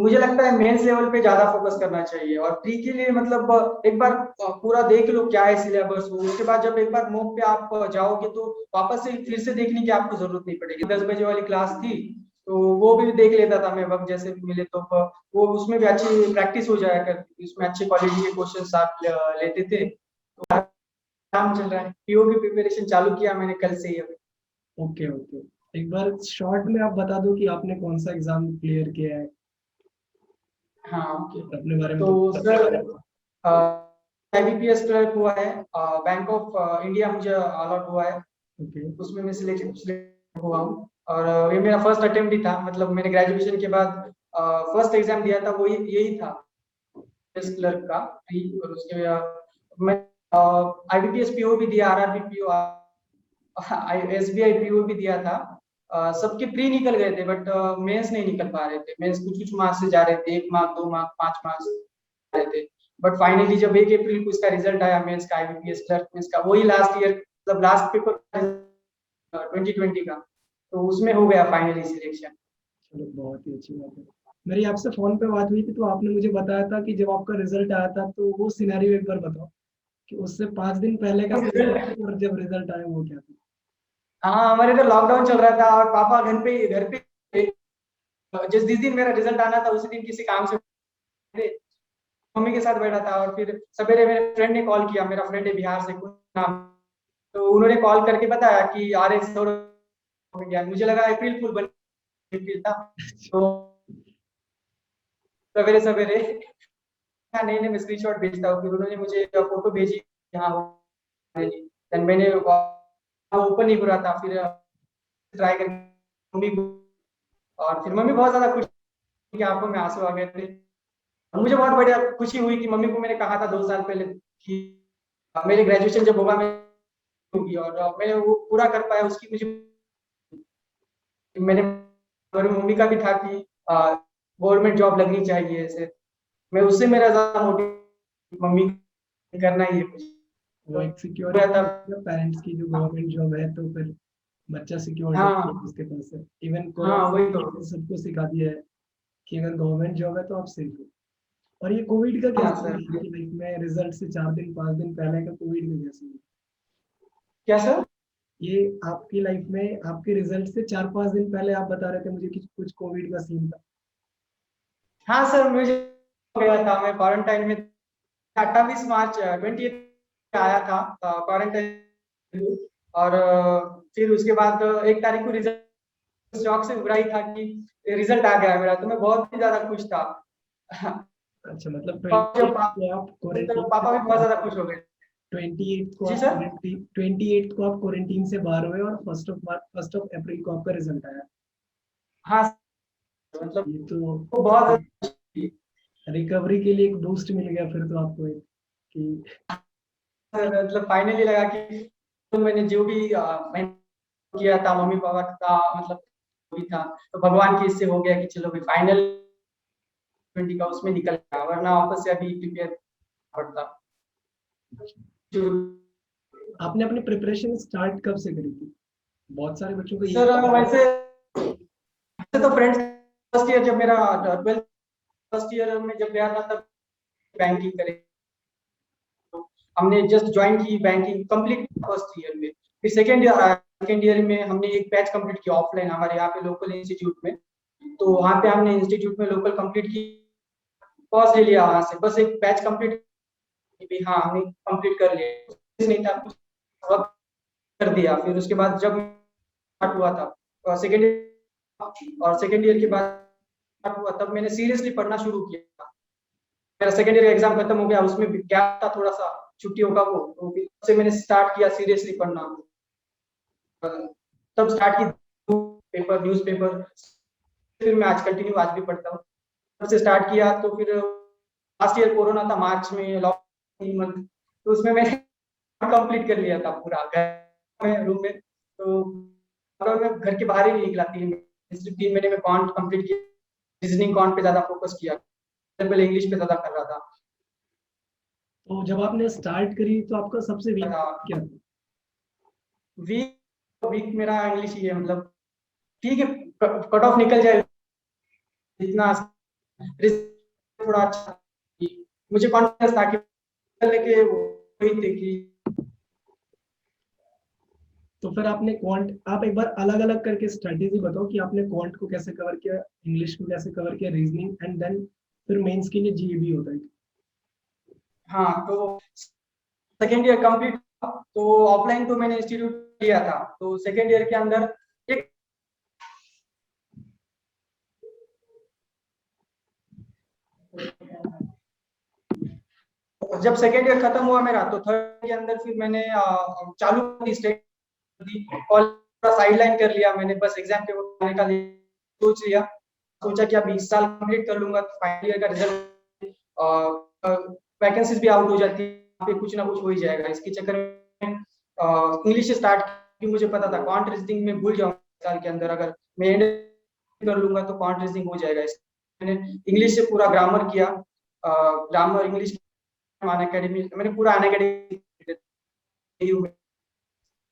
मुझे लगता है मेंस लेवल पे ज्यादा फोकस करना चाहिए, और प्री के लिए मतलब एक बार पूरा देख लो क्या है सिलेबस, उसके बाद जब एक बार मॉक पे आप जाओगे तो वापस से फिर से देखने की आपको जरूरत नहीं पड़ेगी। 10 बजे वाली क्लास थी तो वो भी देख लेता था मैं वक्त जैसे भी मिले तो वो उसमें भी अच्छी प्रैक्टिस हो जाया करती थी, उसमें अच्छी क्वालिटी के क्वेश्चन आप लेते थे। तो काम चल रहा है, पीओ की प्रिपरेशन चालू किया मैंने कल से ही अभी। ओके ओके, एक बार शॉर्ट में आप बता दो कि आपने कौन सा एग्जाम क्लियर किया है, हाँ ओके। अपने बारे में तो तो। सर आईबीपीएस क्लर्क हुआ है, बैंक ऑफ इंडिया मुझे अलॉट हुआ है, ओके। उसमें मैं सिलेक्ट हुआ हूँ। और ये मेरा फर्स्ट अटेम्प्ट ही था, मतलब मैंने ग्रेजुएशन के बाद फर्स्ट एग्जाम दिया था, वो यही था क्लर्क का। और उसके मैं आईबीपीएस पीओ भी दिया, आरआरबी पीओ, एसबीआई पीओ भी दिया था। सबके प्री निकल गए थे बट मेंस नहीं निकल पा रहे थे, मेंस कुछ कुछ मार्क्स से जा रहे थे, 1 मार्क 2 मार्क 5 मार्क्स जा रहे थे। बट फाइनली जब 1 अप्रैल को इसका रिजल्ट आया मेंस का, आईबीपीएस क्लर्क मेंस का, वही लास्ट ईयर मतलब लास्ट पेपर 2020 का, तो उसमें हो गया फाइनली सिलेक्शन। चलो बहुत ही अच्छी बात है। मेरी आपसे फोन पे बात हुई थी तो आपने मुझे बताया था कि जब आपका रिजल्ट आया था तो वो सिनेरियो एक बार बताओ कि उससे 5 दिन पहले का सिनेरियो और जब रिजल्ट आया वो क्या था। हाँ हमारे तो लॉकडाउन चल रहा था और पापा घर पे थे। जिस दिन मेरा रिजल्ट आना था उसी दिन किसी काम से थे, मम्मी के साथ बैठा था, और फिर सवेरे मेरे फ्रेंड ने कॉल किया, मेरा फ्रेंड है बिहार से कुछ नाम, तो उन्होंने कॉल करके बताया कि आर एस हो गया। मुझे लगा अप्रैल फुल बन था, तो सवेरे सवेरे हाँ, नहीं नहीं मैं स्क्रीनशॉट भेजता हूँ, फिर उन्होंने मुझे फोटो भेजी, हाँ वो देन मैंने ओपन नहीं करा था, फिर ट्राई करके मम्मी को, और फिर मम्मी बहुत ज्यादा खुश की, आंखों में आंसू आ गए थे। और मुझे बहुत बढ़िया खुशी हुई कि मम्मी को मैंने कहा था 2 साल पहले कि मेरे ग्रेजुएशन जब होगा मैं होगी, और मैंने वो पूरा कर पाया उसकी मुझे, मैंने मेरी मम्मी का भी था कि गवर्नमेंट जॉब लगनी चाहिए ऐसे, मैं उससे मेरा ज्यादा मोटिव मम्मी करना ही है कुछ, वो तो एक मैं सिक्योरिटी तब पेरेंट्स की, जो गवर्नमेंट जॉब है तो फिर बच्चा सिक्योर्ड है कि हाँ उसके पास है। इवन हाँ कोरोना वही ने तो। ये सबको सिखा दिया है कि अगर गवर्नमेंट जॉब है तो आप सेफ हो। और ये कोविड का हाँ कैसे सर। हुआ आपकी लाइफ में, रिजल्ट से 4 दिन 5 दिन पहले का कोविड का कैसे हुआ? क्या सर? ये आपकी लाइफ में आपके रिजल्ट से 4 5 दिन पहले आप बता रहे थे मुझे कि कुछ कोविड का सीन था। हाँ सर, मुझे गया था मैं क्वारंटाइन में, 28 मार्च 20 आया था क्वारंटाइन। और फिर उसके बाद 1 तारीख को रिजल्ट, शौक से उभरा ही था कि रिजल्ट आ गया मेरा, तो मैं बहुत ही ज्यादा खुश था। अच्छा, मतलब और ट्वेंटी जब एट को आप तो क्वारंटीन से पापा भी बहुत बाहर ज्यादा हुए। खुश हो गए। 28 को जी आप सर। क्वारंटीन 28 को आप क्वारंटीन से बाहर हुए और 1 अप्रैल को आपका रिजल्ट आया। हाँ मतलब ये तो वो बहुत एक रिकवरी के लिए एक बूस्ट मिल गया फिर तो आपको एक कि मतलब फाइनली लगा कि तो मैंने जो भी मैंने किया था मम्मी पापा का मतलब जो भी था, तो भगवान की इससे हो गया कि चलो भाई फाइनल 20 का उसमें निकल गया, वरना वापस से अभी प्रिपेयर पड़ता। आपने अपनी प्रिपरेशन स्टार्ट कब से करी थी? बहुत सारे बच्चों को सर यही वैसे तो फ्रेंड्स, फर्स्ट ईयर जब मेरा 12th फर्स्ट ईयर में जब गया था तब बैंकिंग करे, तो हमने जस्ट ज्वाइन की बैंकिंग कंप्लीट फर्स्ट ईयर में। फिर सेकेंड ईयर में हमने एक बैच कंप्लीट किया ऑफलाइन हमारे यहाँ पे लोकल इंस्टीट्यूट में, तो वहाँ पे हमने इंस्टीट्यूट में लोकल कंप्लीट की, पॉज ले लिया वहाँ से, बस एक बैच कंप्लीट भी, हाँ हमने कंप्लीट कर लिया, कुछ नहीं था कुछ वक्त कर दिया। फिर उसके बाद जब स्टार्ट हुआ था सेकेंड, और सेकेंड ईयर के बाद स्टार्ट हुआ तब मैंने सीरियसली पढ़ना शुरू किया। मेरा सेकेंड ईयर एग्जाम खत्म हो गया, उसमें गैप था थोड़ा सा छुट्टियों का, वो तो फिर से मैंने स्टार्ट किया सीरियसली पढ़ना, तब स्टार्ट की पेपर न्यूज पेपर, फिर मैं आज कंटिन्यू आज भी पढ़ता हूँ, तब से स्टार्ट किया। तो फिर लास्ट ईयर कोरोना था मार्च में, लॉकडाउन 3 मंथ, तो उसमें मैंने कंप्लीट कर लिया था पूरा घर में रूम में, तो लॉकडाउन में घर के बाहर ही नहीं निकला 3 महीने में कॉन्ट कंप्लीट किया, रीजनिंग कॉन्ट पे ज्यादा फोकस किया, पहले इंग्लिश पे ज्यादा कर रहा तो जब आपने स्टार्ट करी तो आपका सबसे वीक था। क्या था? वीक वीक मेरा इंग्लिश ही है, मतलब ठीक है, कट ऑफ निकल जाए जितना थोड़ा अच्छा, मुझे कॉन्फिडेंस था कि लेके वही थे कि तो फिर आपने क्वांट, आप एक बार अलग अलग करके स्ट्रेटेजी बताओ कि आपने क्वांट को कैसे कवर किया, इंग्लिश को कैसे कवर किया, रीजनिंग, एंड देन फिर मेंस के लिए जीए भी होता है। हाँ। तो सेकेंड ईयर कंप्लीट, तो ऑफलाइन तो मैंने इंस्टीट्यूट लिया था, तो सेकेंड ईयर के अंदर एक जब सेकेंड ईयर खत्म हुआ मेरा, तो थर्ड के अंदर फिर मैंने चालू की स्टडी, कॉलेज साइडलाइन कर लिया मैंने, बस एग्जाम पे आने का सोच लिया, सोचा कि अब इस साल कंप्लीट कर लूंगा तो फाइनल ईयर का रिजल्ट, वैकेंसीज भी आउट हो जाती है, पे कुछ ना कुछ हो ही जाएगा। इसके चक्कर में इंग्लिश स्टार्ट की, मुझे पता था क्वांट रीजनिंग में भूल जाऊंगा साल के अंदर, अगर मैं एंड कर लूंगा तो क्वांट रीजनिंग हो जाएगा। मैंने इंग्लिश से पूरा ग्रामर किया, ग्रामर इंग्लिश अन अकेडमी मैंने पूरा अन अकेडमी,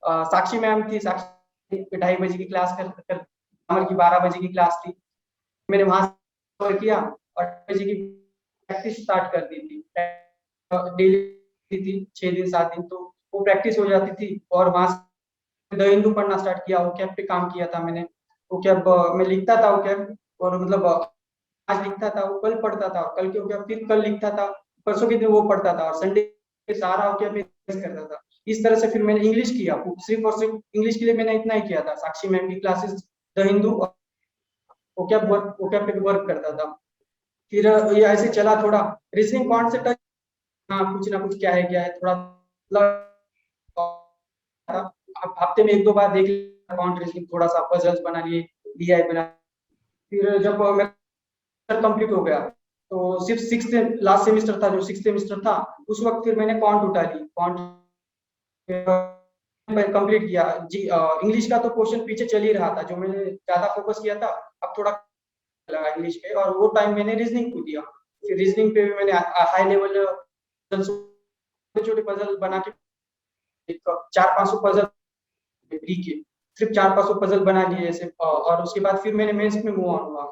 साक्षी मैम थी, साक्षी 2:30 बजे की क्लास कर ग्रामर की 12 बजे की क्लास थी, मैंने वहां कवर किया और 8 बजे की प्रैक्टिस स्टार्ट कर दी थी, डेली थी 6 दिन 7 दिन, तो वो प्रैक्टिस हो जाती थी। और वहां से द हिंदू पढ़ना स्टार्ट किया, वो कैब पे काम किया था मैंने, वो कैब मैं लिखता था वो कैब, और मतलब आज लिखता था वो कल पढ़ता था, कल के वो कैब फिर कल लिखता था, परसों के दिन वो पढ़ता था, और संडे सारा वो कैब करता था। इस तरह से फिर मैंने इंग्लिश किया, सिर्फ और सिर्फ इंग्लिश के लिए मैंने इतना ही किया था, साक्षी मैम की क्लासेस, द हिंदू और वो कैब पे वर्क करता था। फिर ये ऐसे चला थोड़ा, रीजनिंग कौन से टच, हाँ कुछ ना कुछ क्या है थोड़ा हफ्ते में 1-2 बार देख लिया अकाउंट रीजनिंग, थोड़ा सा पजल्स बना लिए, डीआई बना। फिर जब मेरा कंप्लीट हो गया, तो सिर्फ सिक्स लास्ट सेमेस्टर था, जो सिक्स सेमेस्टर था, उस वक्त फिर मैंने क्वांट उठा ली, क्वांट कंप्लीट किया जी। इंग्लिश का तो क्वेश्चन पीछे चल ही रहा था, जो मैंने ज्यादा फोकस किया था, अब थोड़ा लगा इंग्लिश पे, और वो टाइम मैंने रीजनिंग को दिया। फिर रीजनिंग पे भी मैंने हाई लेवल छोटे छोटे पजल बना के, 400-500 पजल के, सिर्फ 400-500 पजल बना लिए ऐसे, और उसके बाद फिर मैंने मेंस में मूव ऑन हुआ,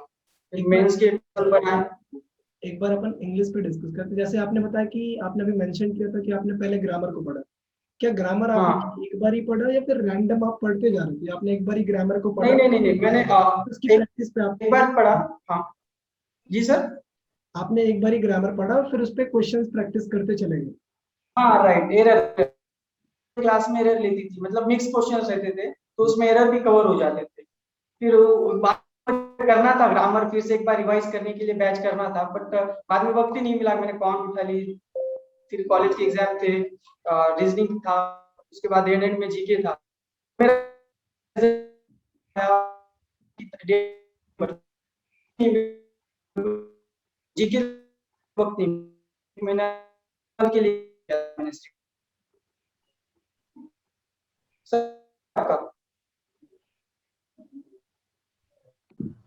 मेंस के पजल बनाए। एक बार अपन इंग्लिश पे डिस्कस करते हैं। जैसे आपने बताया कि आपने अभी मेंशन किया था कि आपने पहले ग्रामर को पढ़ा, क्या ग्रामर हाँ, आपने एक बार ही पढ़ा या फिर रैंडम आप पढ़ते जा रहे थे? आपने एक बार ही ग्रामर को नहीं पढ़ा, नहीं नहीं नहीं, मैंने उसकी एक प्रैक्टिस पे आप, एक बार पढ़ा। हाँ जी सर। आपने एक बार ही ग्रामर पढ़ा और फिर उस पे क्वेश्चंस प्रैक्टिस करते चले गए। हाँ राइट, एरर क्लास में एरर लेती थी, मतलब मिक्स क्वेश्चन रहते थे, तो उसमें एरर भी कवर हो जाते थे। फिर बाद में करना था ग्रामर, फिर से एक बार रिवाइज करने के लिए बैच करना था, बट बाद में वक्त ही नहीं मिला, मैंने कौन उठा ली। फिर कॉलेज के एग्जाम थे, रीजनिंग था, उसके बाद एंड में जीके था मेरा, जीके वक्त नहीं, मैंने के लिए किया मैंने सर।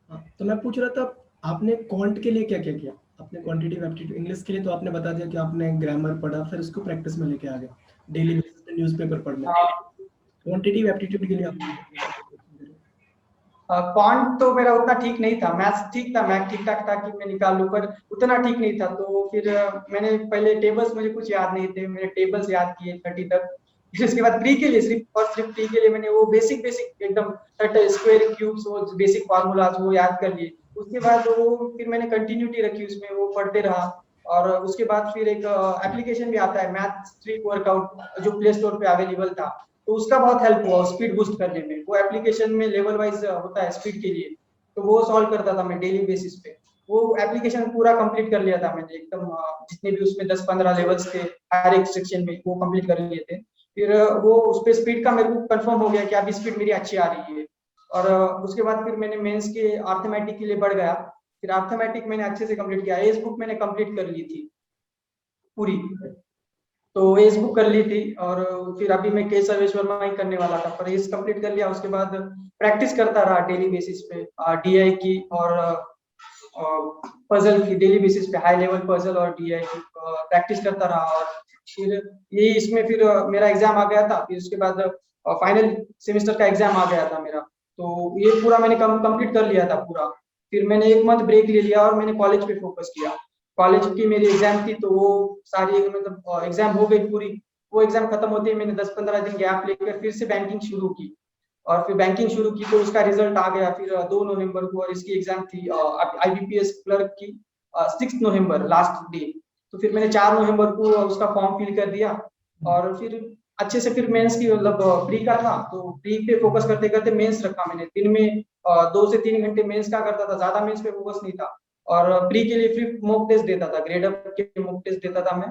हाँ, तो मैं पूछ रहा था आपने क्वांट के लिए क्या क्या किया? आपने क्वांटिटेटिव एप्टीट्यूड इंग्लिश के लिए तो आपने बता दिया कि आपने ग्रामर पढ़ा, फिर उसको प्रैक्टिस में लेके आ गए, डेली बेसिस पे न्यूज़पेपर पढ़ना। क्वांटिटेटिव एप्टीट्यूड के लिए आपने क्या किया? क्वांट तो मेरा उतना ठीक नहीं था, मैथ्स ठीक था, मैथ ठीक ठाक था कि मैं निकाल लूं, पर उतना ठीक नहीं था। तो फिर मैंने पहले टेबल्स, मुझे कुछ याद नहीं थे, मैंने टेबल्स याद किए 30 तक। फिर उसके बाद प्री के लिए, सिर्फ और सिर्फ प्री के लिए मैंने वो बेसिक बेसिक एकदम स्क्वायर क्यूब्स, वो बेसिक फार्मूलाज वो याद कर लिए। उसके बाद वो फिर मैंने कंटिन्यूटी रखी उसमें, वो पढ़ते रहा। और उसके बाद फिर एक एप्लीकेशन भी आता है, मैथ स्ट्रीट वर्कआउट, जो प्ले स्टोर पे अवेलेबल था, तो उसका बहुत हेल्प हुआ स्पीड बूस्ट करने में। वो एप्लीकेशन में लेवल वाइज होता है स्पीड के लिए, तो वो सॉल्व करता था मैं डेली बेसिस पे। वो एप्लीकेशन पूरा कंप्लीट कर लिया था मैंने एकदम, जितने भी उसमें 10-15 लेवल्स थे हर एक सेक्शन में, वो कंप्लीट कर लिए थे। फिर वो उस पे स्पीड का मेरे को कंफर्म हो गया कि अभी स्पीड मेरी अच्छी आ रही है। और उसके बाद फिर मैंने मेंस के अर्थमेटिक के लिए बढ़ गया। फिर अर्थमेटिक मैंने अच्छे से कंप्लीट किया, एज बुक मैंने कंप्लीट कर ली थी पूरी, तो एज बुक कर ली थी। और फिर अभी मैं के सर्वेश्वर में ही करने वाला था, पर एज कंप्लीट कर लिया। उसके बाद प्रैक्टिस करता रहा डेली बेसिस पे, डीआई की और पजल की, डेली बेसिस पे हाई लेवल पजल और डीआई की प्रैक्टिस करता रहा। और फिर यही इसमें फिर मेरा एग्जाम आ गया था, फिर उसके बाद फाइनल सेमेस्टर का एग्जाम आ गया था मेरा, तो ये पूरा मैंने कंप्लीट कर लिया था पूरा। फिर मैंने 1 मंथ ब्रेक ले लिया और मैंने कॉलेज पे फोकस किया। कॉलेज की मेरी एग्जाम थी तो वो सारी मतलब एग्जाम हो गई पूरी। वो एग्जाम खत्म होते ही मैंने 10-15 दिन गैप लेकर फिर से बैंकिंग शुरू की। और फिर बैंकिंग शुरू की तो उसका रिजल्ट आ गया फिर 2 नवंबर को, और इसकी एग्जाम थी IBPS क्लर्क की 6 नवंबर लास्ट डे। तो फिर मैंने 4 नवंबर को उसका फॉर्म फिल कर दिया। और फिर अच्छे से फिर मेंस की मतलब प्री का था तो प्री पे फोकस करते करते मेंस रखा मैंने। दिन में 2 से 3 घंटे मेंस का करता था, ज्यादा मेंस पे फोकस नहीं था। और प्री के लिए फिर मॉक टेस्ट देता था, ग्रेड अप के मॉक टेस्ट देता था मैं।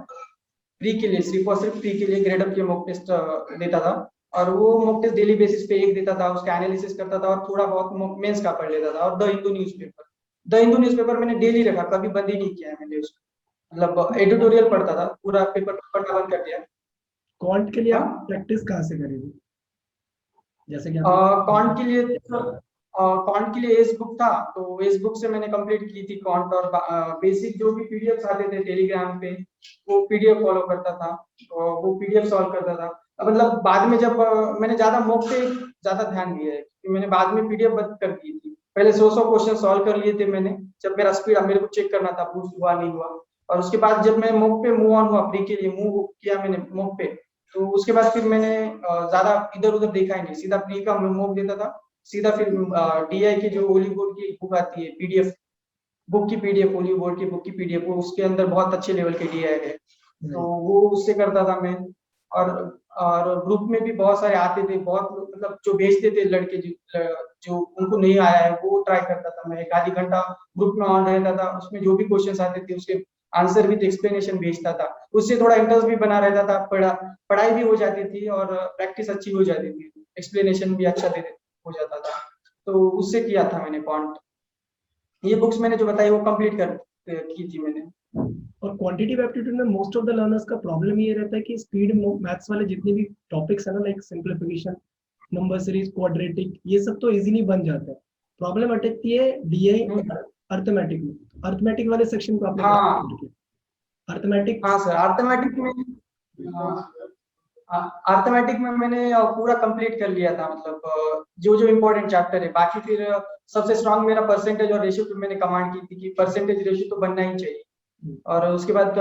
प्री के लिए सिर्फ और सिर्फ प्री के लिए ग्रेड अप के मॉक टेस्ट देता था। और वो मॉक टेस्ट डेली बेसिस पे एक देता था, उसका एनालिसिस करता था और थोड़ा बहुत मेंस का पढ़ लेता था। और the Hindu newspaper, the Hindu newspaper मैंने डेली रखा, कभी बंद ही नहीं किया है मैंने उसको। मतलब एडिटोरियल पढ़ता था, पूरा पेपर पढ़ना बंद कर दिया। क्वांट के लिए आप हाँ, प्रैक्टिस कहाँ से करेंगे? जैसे कि आपने कॉन्ट के लिए कॉन्ट के लिए एस बुक था तो एस बुक से मैंने कंप्लीट की थी कॉन्ट। और बेसिक जो भी पीडीएफ आते थे टेलीग्राम पे वो पीडीएफ फॉलो करता था, तो वो पीडीएफ सॉल्व करता था। मतलब बाद में जब मैंने ज्यादा मॉक पे ज्यादा ध्यान दिया है क्योंकि मैंने बाद में पीडीएफ बंद कर दी थी। पहले 100 क्वेश्चन सॉल्व कर लिए थे मैंने, जब मेरा स्पीड मेरे को चेक करना था बूस्ट हुआ नहीं हुआ। और उसके बाद जब मैं मॉक पे मूव ऑन हुआ, प्री के लिए मूव किया मैंने मॉक पे, तो उसके बाद फिर मैंने ज्यादा इधर उधर देखा ही नहीं, सीधा प्री का मॉक देता था। सीधा फिर डीआई की जो ओली बोर्ड की बुक आती है पीडीएफ, बुक की पीडीएफ, ओली बोर्ड की बुक की पीडीएफ, वो उसके अंदर बहुत अच्छे लेवल के डीआई है तो वो उससे करता था मैं। और और ग्रुप में भी बहुत सारे आते थे, बहुत मतलब जो भेजते थे लड़के जो उनको नहीं आया है वो ट्राई करता था मैं। एक आधी घंटा ग्रुप में ऑन रहता था, उसमें जो भी क्वेश्चन आते थे उसके आंसर विद एक्सप्लेनेशन भेजता था। उससे थोड़ा इंटरेस्ट भी बना रहता था, पढ़ाई भी हो जाती थी और प्रैक्टिस अच्छी हो जाती थी, एक्सप्लेनेशन भी अच्छा दे हो जाता था। तो उससे किया था मैंने कॉन्ट। ये बुक्स मैंने जो बताई वो कंप्लीट कर की थी मैंने। और क्वांटिटेटिव एप्टीट्यूड में मोस्ट ऑफ द लर्नर्स का प्रॉब्लम ये रहता है कि स्पीड मैथ्स वाले जितने भी टॉपिक्स है ना, like simplification, number series, quadratic, ये सब तो इजीली बन जाता है। प्रॉब्लम अटकती है डीआई हम्म, और अर्थमेटिक में। अर्थमेटिक वाले सेक्शन को आपने कैसे हाँ। cover किया? अर्थमेटिक हाँ सर, अर्थमेटिक में अर्थमेटिक में मैंने पूरा कंप्लीट कर लिया था। मतलब जो जो इम्पोर्टेंट चैप्टर है, बाकी फिर सबसे स्ट्रांग मेरा परसेंटेज और रेशियो पे मैंने कमांड की थी कि परसेंटेज रेशियो तो बनना ही चाहिए। और उसके बाद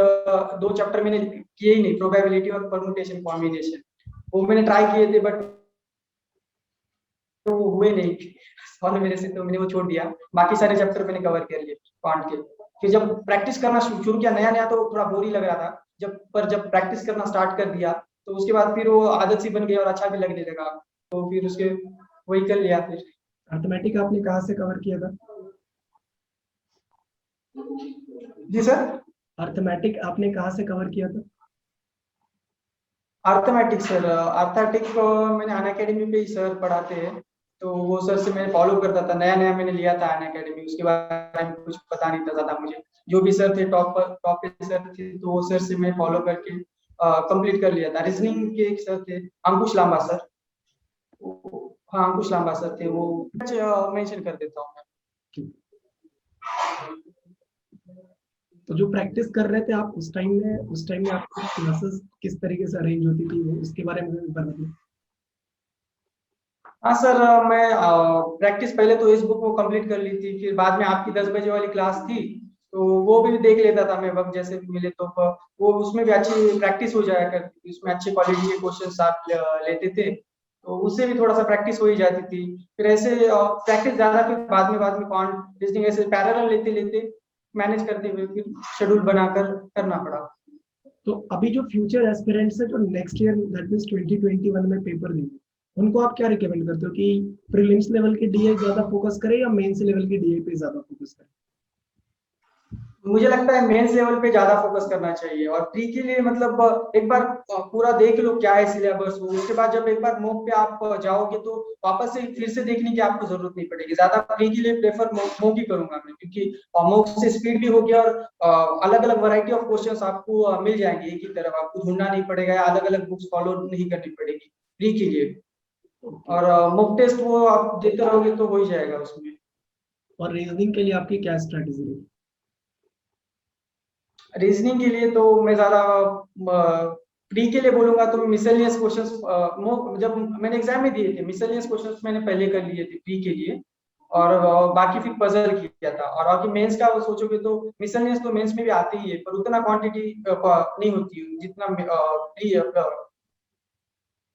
2 चैप्टर मैंने किए ही नहीं, प्रोबेबिलिटी और परमुटेशन कॉम्बिनेशन, वो मैंने ट्राई किए थे बट तो वो हुए नहीं सॉल्व मेरे से, तो मैंने वो छोड़ दिया। बाकी सारे चैप्टर मैंने कवर कर लिए क्वांट के। फिर जब प्रैक्टिस करना शुरू किया, नया नया तो थोड़ा बोर ही लग रहा था, जब प्रैक्टिस करना स्टार्ट कर दिया तो उसके बाद फिर वो आदत सी बन गई और अच्छा भी लगने लगा। तो फिर उसके वही कर लिया फिर। अर्थमेटिक आपने कहाँ से कवर किया था? जी सर। अर्थमेटिक आपने कहाँ से कवर किया था? अर्थमेटिक सर, अर्थमेटिक मैंने अन अकेडमी पे ही सर पढ़ाते हैं, तो वो सर से मैं फॉलो करता था। नया नया मैंने लिया था अन अकेडमी, उसके बारे में कुछ पता नहीं था ज्यादा मुझे। जो भी सर थे टॉप पे सर थे, तो वो सर से मैं फॉलो करके कंप्लीट कर लिया था। रीजनिंग के एक सर थे, अंकुश लांबा सर। हाँ, अंकुश लांबा सर थे वो। मेंशन कर देता हूँ मैं। तो जो प्रैक्टिस कर रहे थे आप उस टाइम में आपकी क्लासेस किस तरीके से अरेंज होती थी, वो उसके बारे में बताइए। हाँ सर, मैं प्रैक्टिस पहले तो इस बुक को कंप्लीट कर ली थी, फिर बाद में आपकी 10 बजे वाली क्लास थी तो वो भी देख लेता था मैं वक्त जैसे भी मिले तो। वो उसमें भी अच्छी प्रैक्टिस हो जाया करती थी, उसमें अच्छी क्वालिटी के क्वेश्चन आप लेते थे तो उससे भी थोड़ा सा प्रैक्टिस हो ही जाती थी। फिर ऐसे प्रैक्टिस ज्यादा, फिर बाद में क्वांट रीजनिंग ऐसे पैरेलल लेते लेते मैनेज करते हुए फिर शेड्यूल बनाकर करना पड़ा। तो अभी जो फ्यूचर एस्पिरेंट्स है जो नेक्स्ट ईयर दैट मींस 2021 में पेपर देंगे, उनको आप क्या रिकमेंड करते हो कि प्रीलिम्स लेवल के डीआई ज्यादा फोकस करें या मेंस लेवल के डीआई पे ज्यादा फोकस करें? मुझे लगता है मेंस लेवल पे ज्यादा फोकस करना चाहिए। और प्री के लिए मतलब एक बार पूरा देख लो क्या है सिलेबस, वो उसके बाद जब एक बार मॉक पे आप जाओगे तो वापस से फिर से देखने की आपको जरूरत नहीं पड़ेगी। ज्यादा प्री के लिए प्रेफर मॉक ही करूंगा मैं, क्योंकि मॉक से स्पीड भी हो गया और अलग अलग वैरायटी ऑफ क्वेश्चन आपको मिल जाएंगे एक ही तरफ, आपको ढूंढना नहीं पड़ेगा, अलग अलग बुक्स फॉलो नहीं करनी पड़ेगी प्री के लिए। ओके। और मॉक टेस्ट वो आप देते रहोगे तो हो ही जाएगा उसमें। और रीजनिंग के लिए आपकी क्या स्ट्रेटेजी रही? रीजनिंग के लिए तो मैं ज्यादा प्री के लिए बोलूंगा तो मिसलेनियस क्वेश्चंस जब मैंने एग्जाम में दिए थे मिसलेनियस क्वेश्चंस मैंने पहले कर लिए थे प्री के लिए। और बाकी फिर पजल किया था। और बाकी मेंस का वो सोचोगे तो मिसलेनियस तो मेंस में भी आती ही है, पर उतना क्वांटिटी नहीं होती जितना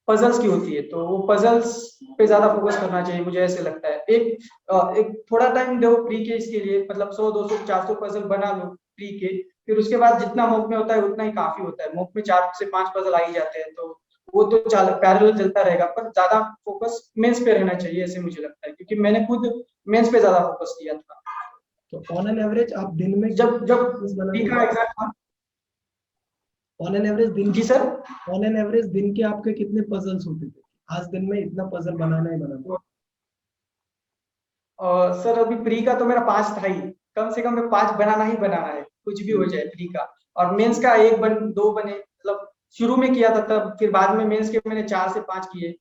पजल्स की होती है। तो वो पजल्स पे ज्यादा फोकस करना चाहिए, मुझे ऐसे लगता है। एक थोड़ा टाइम दो प्री के इसके लिए, मतलब 100 200 400 पजल बना लो प्री के, फिर उसके बाद जितना मॉक में होता है उतना ही काफी होता है। मॉक में 4 से 5 पजल आ ही जाते हैं, तो वो तो पैरेलल चलता रहेगा, पर ज्यादा फोकस मेंस पे रहना चाहिए, ऐसे मुझे लगता है, क्योंकि मैंने खुद मेंस पे ज्यादा फोकस किया था। तो ऑन एन एवरेज आप दिन में जब जब puzzles प्री बनाने का एग्जाम था। ऑन एन एवरेज दिन जी सर। ऑन एन एवरेज दिन के आपके कितने पजल्स होते थे? आज दिन में इतना पजल बनाना ही बनाना। सर अभी प्री का तो मेरा 5 था ही, कम से कम मैं 5 बनाना ही बनाना है, कुछ भी हो जाए प्री का। और मेंस का एक बन 2 बने, मतलब शुरू में किया था तब, फिर बाद में मेंस के मैंने 4 से 5 किए।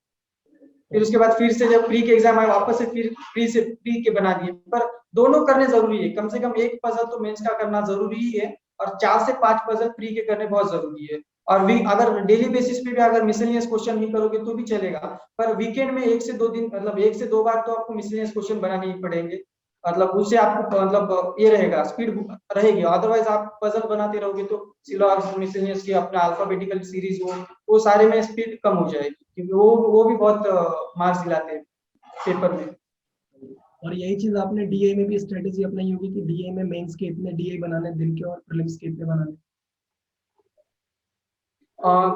फिर उसके बाद फिर से जब प्री के एग्जाम आए वापस से फिर प्री के बना दिए। पर दोनों करने जरूरी है, कम से कम एक पजल तो मेंस का करना जरूरी ही है, और 4 से 5 पजल प्री के करने बहुत जरूरी है। और अगर डेली बेसिस पे भी अगर मिसलेनियस क्वेश्चन नहीं करोगे तो भी चलेगा, पर वीकेंड में 1 से 2 दिन, मतलब 1 से 2 बार तो आपको मिसलेनियस क्वेश्चन बनाने ही पड़ेंगे। मतलब उससे आपको मतलब ये रहेगा, स्पीड रहेगी। अदरवाइज आप पजल बनाते रहोगे तो सिलॉग मिसलेनियस की अपना अल्फाबेटिकल सीरीज वो सारे में स्पीड कम हो जाएगी, क्योंकि वो भी बहुत मार्क्स दिलाते हैं पेपर में। और यही चीज आपने डीए में भी स्ट्रेटेजी अपनाई होगी कि डीए में मेंस के इतने डीए बनाने दिन के और प्रीलिम्स के इतने बनाने।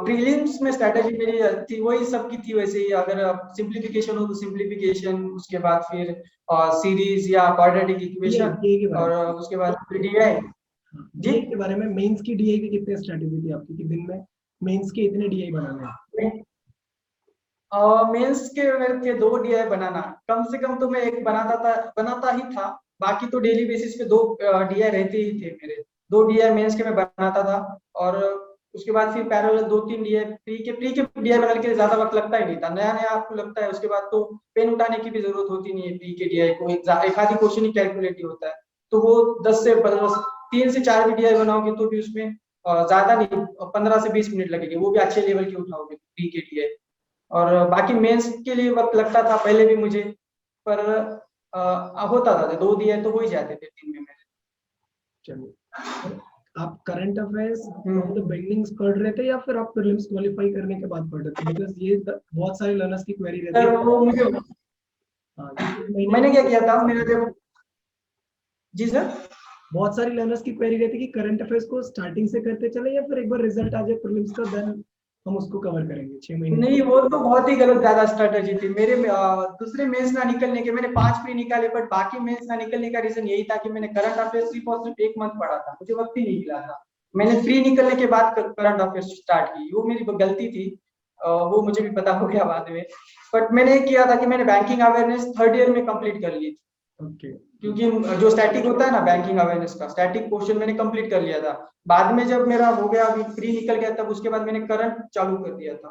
प्रीलिम्स में स्ट्रैटेजी मेरी थी वही सबकी थी वैसे ही, अगर सिंप्लीफिकेशन हो तो सिंप्लीफिकेशन, उसके बाद फिर सीरीज या क्वाड्रेटिक डीए इक्वेशन, डीए के बारे और में। उसके बाद फिर डीआई। जी। डीए के बारे में मेंस की डीए की कितनी स्ट्रेटेजी थी आपकी कि दिन में मेंस के इतने डीए बनाने हैं? मेंस के मेरे थे 2 डीआई बनाना, कम से कम तो मैं एक बनाता ही था। बाकी तो डेली बेसिस पे 2 डीआई रहते ही थे मेरे। 2 डीआई मेंस के मैं बनाता था, और उसके बाद फिर पैरेलल 2 3 डीआई प्री के डीआई बनाने के लिए ज्यादा वक्त लगता ही नहीं था। नया नया आपको लगता है, उसके बाद तो पेन उठाने की भी जरूरत होती नहीं है। प्री के डीआई को एक आधी क्वेश्चन ही कैलकुलेट ही होता है, तो वो 10 से 15 3 से 4 भी डीआई बनाओगे तो भी उसमें ज्यादा नहीं, 15 से 20 मिनट लगेंगे, वो भी अच्छे लेवल के उठाओगे प्री के डीआई। और बाकी मेंस के लिए वक्त लगता था पहले भी मुझे, पर होता था, 2 दिए तो हो ही जाते थे दिन में मेरे। चलिए, आप current affairs on the hmm. Buildings पढ़ रहे थे या फिर आप प्रीलिम्स क्वालिफाई करने के बाद पढ़ रहे थे? बिकॉज ये बहुत सारे लर्नर्स की क्वेरी रहती सर है। वो मुझे, हाँ, क्योंकि इस महीने मैंने क्या किया था मेरा जब, जी सर। बहुत सारी लर्नर्स की क्वेरी रहती है कि करंट अफेयर्स को स्टार्टिंग से करते चले या फिर एक बार रिजल्ट आ जाए प्रीलिम्स का देन हम उसको कवर करेंगे 6 महीने नहीं, वो तो बहुत ही गलत ज्यादा स्ट्रेटेजी थी मेरे में। दूसरे मेंस ना निकलने के मैंने 5 प्री निकाले, बट बाकी मेंस ना निकलने का रीजन यही था कि मैंने करंट अफेयर्स सिर्फ और सिर्फ 1 मंथ पढ़ा था, मुझे वक्त ही नहीं मिला था। मैंने प्री निकलने के बाद करंट अफेयर्स स्टार्ट की, वो मेरी गलती थी। वो मुझे भी पता हो गया बाद में। बट मैंने किया था कि मैंने बैंकिंग अवेयरनेस 3rd ईयर में कंप्लीट कर ली थी, ओके। क्योंकि जो स्टैटिक होता है ना बैंकिंग अवेयरनेस का, स्टैटिक पोर्शन मैंने कंप्लीट कर लिया था। बाद में जब मेरा हो गया, अभी प्री निकल गया, तब उसके बाद मैंने करंट चालू कर दिया था।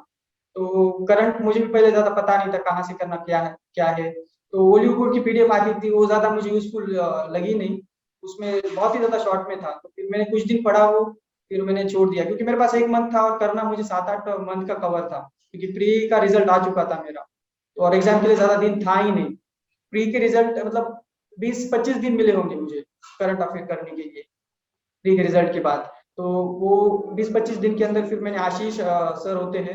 तो करंट मुझे भी पहले ज्यादा पता नहीं था कहाँ से करना क्या है। तो ओलीवुड की पीडीएफ आती थी, वो ज्यादा मुझे यूजफुल लगी नहीं, उसमें बहुत ही ज्यादा शॉर्ट में था। तो फिर मैंने कुछ दिन पढ़ा वो, फिर मैंने छोड़ दिया, क्योंकि मेरे पास 1 मंथ था और करना मुझे 7 8 मंथ का कवर था, क्योंकि प्री का रिजल्ट आ चुका था मेरा। तो और एग्जाम के लिए ज्यादा दिन था ही नहीं। प्री के रिजल्ट मतलब 20 25 दिन मिले होंगे मुझे करंट अफेयर करने के लिए प्री के रिजल्ट के बाद। तो वो 20 25 दिन के अंदर फिर मैंने आशीष सर होते हैं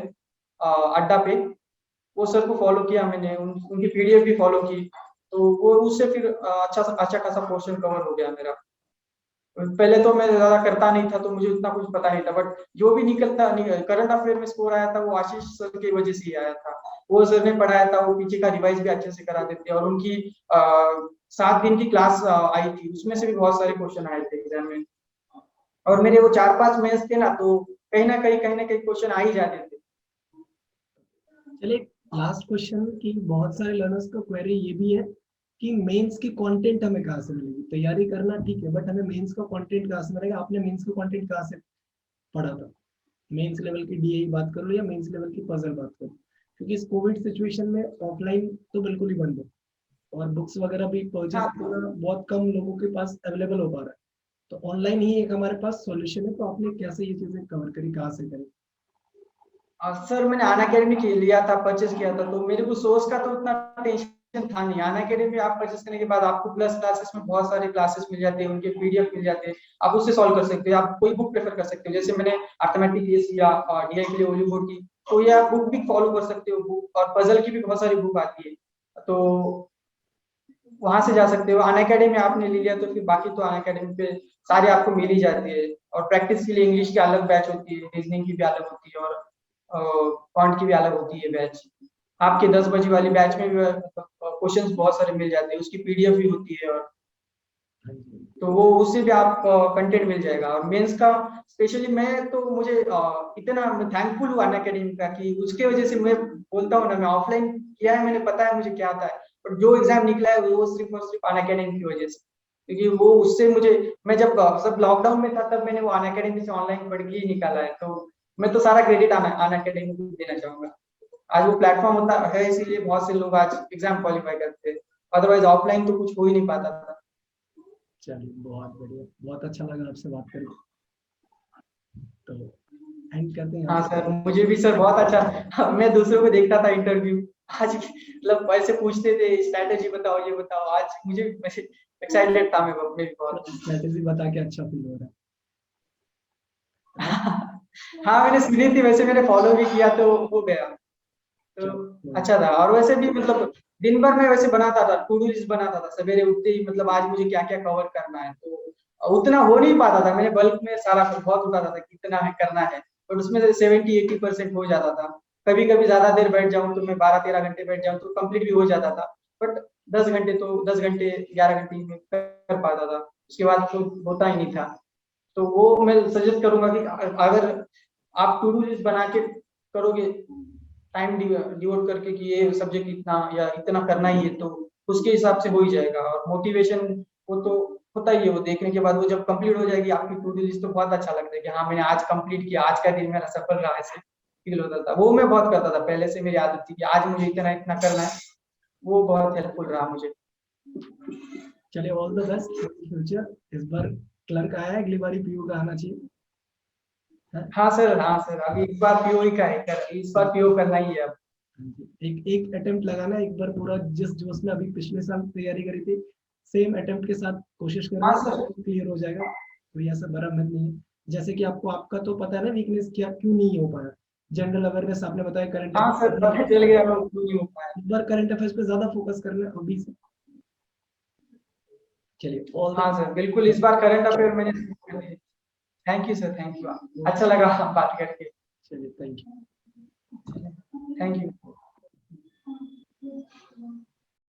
अड्डा पे, वो सर को फॉलो किया मैंने, उनकी पीडीएफ भी फॉलो की। तो वो उससे फिर अच्छा खासा पोर्शन कवर हो गया मेरा। पहले तो मैं ज्यादा करता नहीं था, तो मुझे उतना कुछ पता नहीं था, बट जो भी निकलता करंट अफेयर में स्कोर आया था वो आशीष सर की वजह से ही आया था। वो सर ने पढ़ाया था, वो पीछे का रिवाइज भी अच्छे से करा देते, और उनकी 7 दिन की क्लास आई थी, उसमें से भी बहुत सारे क्वेश्चन आए थे एग्जाम में। और मेरे वो 4 5 मैथ्स थे ना, तो कहीं ना कहीं क्वेश्चन आ ही जाते थे। चलिए, लास्ट क्वेश्चन की बहुत सारे लर्नर्स का क्वेरी ये भी है कि मेंस की कंटेंट हमें कहाँ से मिलेगी? तैयारी करना ठीक है, बट हमें मेंस का कंटेंट कहाँ से मिलेगा? आपने मेंस का कंटेंट कहाँ से पढ़ा था? मेंस लेवल की डीए बात कर लो या मेंस लेवल की पजल बात करो, क्योंकि इस कोविड सिचुएशन में ऑफलाइन तो बिल्कुल ही बंद है और बुक्स वगैरह भी परचेज हाँ करना बहुत कम लोगों के पास अवेलेबल हो पा रहा है। तो ऑनलाइन ही एक हमारे पास सॉल्यूशन है। तो आपने कैसे ये चीजें कवर करी, कहाँ से करी? सर मैंने अन अकेडमी लिया था, परचेज किया था, तो मेरे को सोर्स का तो उतना टेंशन था नहीं। अन अकेडमी आप परचेस करने के बाद आपको प्लस क्लासेस में बहुत सारे क्लासेस मिल जाते हैं, उनके पीडीएफ मिल जाते हैं, आप उससे सॉल्व कर सकते हो। आप कोई बुक प्रेफर कर सकते हो, जैसे मैंने अर्थमेटिक या डीआई के लिए ओली बोर्ड की, तो ये आप बुक भी फॉलो कर सकते हो। बुक और पजल की भी बहुत सारी बुक आती है, तो वहां से जा सकते हो। अन अकेडमी आपने ले लिया तो फिर बाकी तो अन अकेडमी पे सारे आपको मिल ही जाती है। और प्रैक्टिस के लिए इंग्लिश की अलग बैच होती है, रीजनिंग की भी अलग होती है, और क्वांट की भी अलग होती है बैच। आपके 10 बजे वाली बैच में भी क्वेश्चंस बहुत सारे मिल जाते हैं, उसकी पीडीएफ भी होती है, और तो वो उससे भी आप कंटेंट मिल जाएगा। और मेंस का स्पेशली मैं तो मुझे इतना थैंकफुल हूँ अन अकेडमी का कि उसके वजह से मैं बोलता हूँ ना, मैं ऑफलाइन किया है, मैंने पता है मुझे क्या आता है, पर जो एग्जाम निकला है वो सिर्फ और सिर्फ अन अकेडमी की वजह से। क्योंकि वो उससे मुझे, मैं जब सब लॉकडाउन में था तब मैंने वो अन अकेडमी से ऑनलाइन पढ़ के ही निकाला है, तो मैं तो सारा क्रेडिट अन अकेडमी को देना चाहूंगा। आज वो प्लेटफॉर्म होता है इसीलिए बहुत से लोग आज एग्जाम क्वालिफाई करते हैं, अदरवाइज ऑफलाइन तो कुछ हो ही नहीं पाता था। चलिए बहुत बढ़िया, बहुत अच्छा लगा आपसे बात करके। तो एंड करते हैं हाँ यहाँ सर, मुझे भी सर बहुत अच्छा। मैं दूसरों को देखता था इंटरव्यू, आज मतलब ऐसे पूछते थे स्ट्रैटेजी बताओ, ये बताओ, आज मुझे एक्साइटेड था मैं भी बहुत। से स्ट्रेटेजी बता के अच्छा फील हो रहा है। हाँ मैंने सुनी थी, वैसे मैंने फॉलो भी किया तो हो गया, तो चलो अच्छा था। और वैसे भी मतलब दिन भर में वैसे बनाता था, टू डू लिस्ट बनाता था सवेरे उठते ही, मतलब आज मुझे क्या क्या कवर करना है, तो उतना हो नहीं पाता था। मैंने बल्क में सारा बहुत उठाता था कि इतना है करना है, बट उसमें से 70-80% हो जाता था। कभी कभी ज्यादा देर बैठ जाऊं तो मैं 12-13 घंटे बैठ जाऊं तो कंप्लीट भी हो जाता था, बट 10 घंटे तो 10 घंटे 11 घंटे में कर पाता था, उसके बाद तो होता ही नहीं था। तो वो मैं सजेस्ट करूंगा कि अगर आप टू डू लिस्ट बना के करोगे, टाइम डिवोट करके कि ये सब्जेक्ट इतना या इतना करना ही है, तो उसके हिसाब से हो ही जाएगा। और मोटिवेशन वो तो होता ही है, वो देखने के बाद वो जब कंप्लीट हो जाएगी आपकी टू डू लिस्ट, तो बहुत अच्छा लगता है कि हाँ मैंने आज कंप्लीट किया, आज का दिन मेरा सफल रहा, ऐसे फील होता था। वो मैं बहुत करता था पहले से, मेरी आदत थी कि आज मुझे इतना इतना करना है, वो बहुत हेल्पफुल रहा मुझे। चलिए all the best for future. इस बार क्लर्क आया है, अगली बारी पीयू का आना चाहिए है? हाँ सर, हाँ सर, अभी इस बार पीओ ही का है, इस बार पीओ करना ही है अब। एक एक अटेम्प्ट लगाना, एक बार पूरा जिस जोश में अभी पिछले साल तैयारी करी थी सेम अटेम्प्ट के साथ कोशिश हाँ करना, सर। क्लियर हो जाएगा। कोई ऐसा बड़ा मत नहीं है। जैसे कि आपको आपका तो पता है ना वीकनेस क्या क्यों नहीं हो पाया। जनरल अवेयरनेस आपने बताया, करंट हाँ सर, पता चल गया अब क्यों नहीं हो पाया। इस बार करंट अफेयर्स पे ज्यादा फोकस करना है अभी से। चलिए ऑल द हाँ सर बिल्कुल, इस बार करंट अफेयर मैंने। Thank you sir, thank you, अच्छा लगा बात करके। चलिए थैंक यू। Thank you.